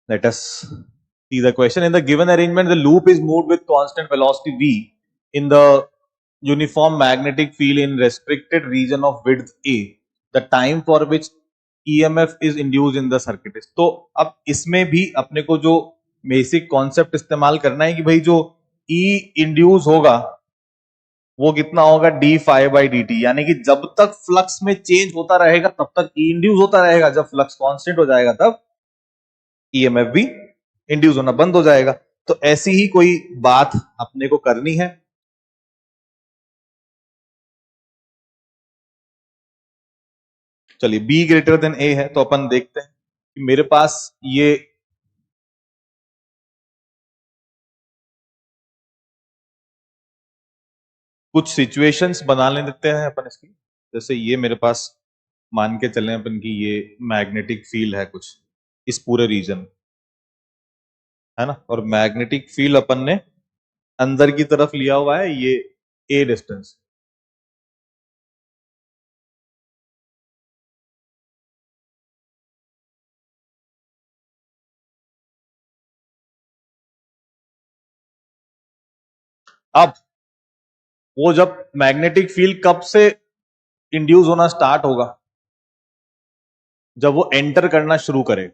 Let us see the question. In the given arrangement, the loop is moved with constant velocity v in the uniform magnetic field in restricted region of width a. The time for which EMF is induced in the circuit is. तो अब इसमें भी अपने को जो basic concept इस्तेमाल करना है कि भाई जो E इंड्यूस होगा वो कितना होगा d phi by d t, यानी कि जब तक फ्लक्स में चेंज होता रहेगा तब तक ई इंड्यूस होता रहेगा, जब फ्लक्स कांस्टेंट हो जाएगा तब ईएमएफ भी इंड्यूस होना बंद हो जाएगा। तो ऐसी ही कोई बात अपने को करनी है। चलिए बी ग्रेटर देन ए है तो अपन देखते हैं कि मेरे पास ये कुछ सिचुएशंस बना ले देते हैं अपन इसकी। जैसे ये मेरे पास मान के चलें अपन की ये मैग्नेटिक फील्ड है कुछ इस पूरे रीजन है ना, और मैग्नेटिक फील्ड अपन ने अंदर की तरफ लिया हुआ है ये ए डिस्टेंस। अब वो जब मैग्नेटिक फील्ड कब से इंड्यूस होना स्टार्ट होगा, जब वो एंटर करना शुरू करे।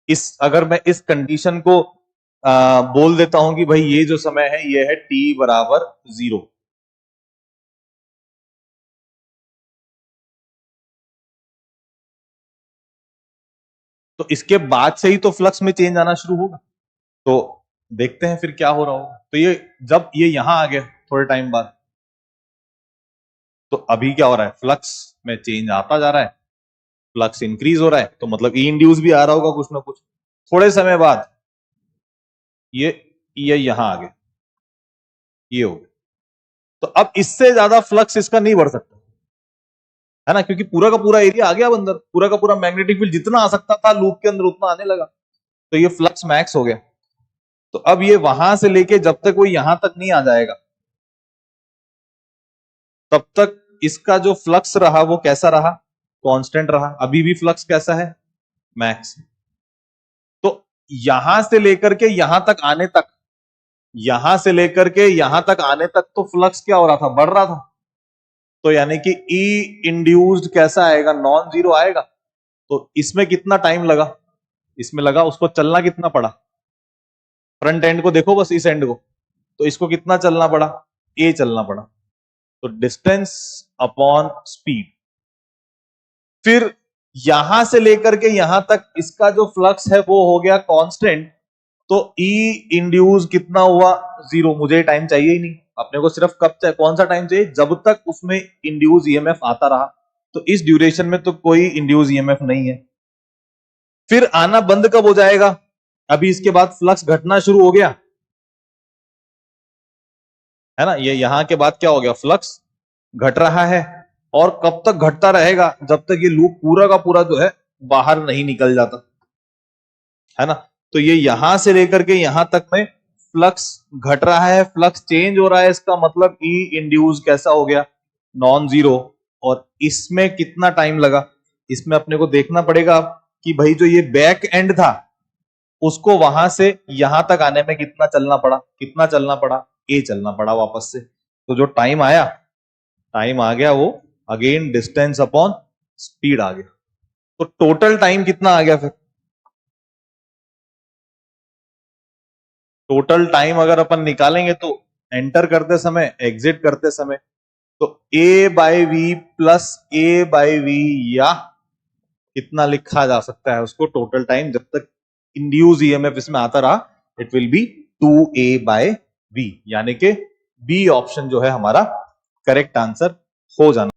इस अगर मैं इस कंडीशन को बोल देता हूं कि भाई ये जो समय है ये है t बराबर 0, तो इसके बाद से ही तो फ्लक्स में चेंज आना शुरू होगा। तो देखते हैं फिर क्या हो रहा होगा। तो ये जब ये यहां आ गया थोड़े टाइम बाद, तो अभी क्या हो रहा है, फ्लक्स में चेंज आता जा रहा है, फ्लक्स इंक्रीज हो रहा है, तो मतलब ई इंड्यूस भी आ रहा होगा कुछ ना कुछ। थोड़े समय बाद ये यहां आ गया, ये हो गया, तो अब इससे ज्यादा फ्लक्स इसका नहीं बढ़ सकता है ना, क्योंकि पूरा का पूरा एरिया आ गया अंदर, पूरा का पूरा मैग्नेटिक फील्ड जितना आ सकता था लूप के अंदर उतना आने लगा, तो ये फ्लक्स मैक्स हो गया। तो अब ये वहां से लेके जब तक वो यहां तक नहीं आ जाएगा तब तक इसका जो फ्लक्स रहा वो कैसा रहा, कांस्टेंट रहा। अभी भी फ्लक्स कैसा है, मैक्स। तो यहां से लेकर के यहां तक आने तक, यहां से लेकर के यहां तक आने तक तो फ्लक्स क्या हो रहा था, बढ़ रहा था। तो यानी कि ई इंड्यूस्ड कैसा आएगा, नॉन जीरो आएगा। तो इसमें कितना टाइम लगा, इसमें लगा, उसको चलना कितना पड़ा, फ्रंट एंड को देखो बस इस एंड को, तो इसको कितना चलना पड़ा, ए चलना पड़ा। तो डिस्टेंस अपॉन स्पीड। फिर यहां से लेकर के यहां तक इसका जो फ्लक्स है वो हो गया कांस्टेंट, तो ई इंड्यूस कितना हुआ, 0। मुझे टाइम चाहिए ही नहीं, अपने को सिर्फ कब चाहिए, कौन सा टाइम चाहिए, जब तक उसमें इंड्यूस ईएमएफ आता रहा। तो इस ड्यूरेशन में तो कोई इंड्यूस ईएमएफ नहीं है। फिर आना बंद कब हो जाएगा, अभी इसके बाद फ्लक्स घटना शुरू हो गया है ना, ये यहां के बाद क्या हो गया, फ्लक्स घट रहा है। और कब तक घटता रहेगा, जब तक ये लूप पूरा का पूरा जो है बाहर नहीं निकल जाता है ना। तो ये यहां से लेकर के यहां तक में फ्लक्स घट रहा है, फ्लक्स चेंज हो रहा है, इसका मतलब ई इंड्यूस कैसा हो गया, नॉन जीरो। और इसमें कितना टाइम लगा, इसमें अपने को देखना पड़ेगा कि भाई जो ये बैक एंड था उसको वहां से यहां तक आने में कितना चलना पड़ा, कितना चलना पड़ा, ए चलना पड़ा वापस से। तो जो टाइम आया, टाइम आ गया वो अगेन डिस्टेंस अपॉन स्पीड आ गया। तो टोटल टाइम कितना आ गया, फिर टोटल टाइम अगर अपन निकालेंगे तो एंटर करते समय, एग्जिट करते समय, तो A by V plus A by V, या कितना लिखा जा सकता है उसको, टोटल टाइम जब तक इंड्यूस ईएमएफ इसमें आता रहा, it will be 2a by v, यानी कि बी ऑप्शन जो है हमारा करेक्ट आंसर हो जाना।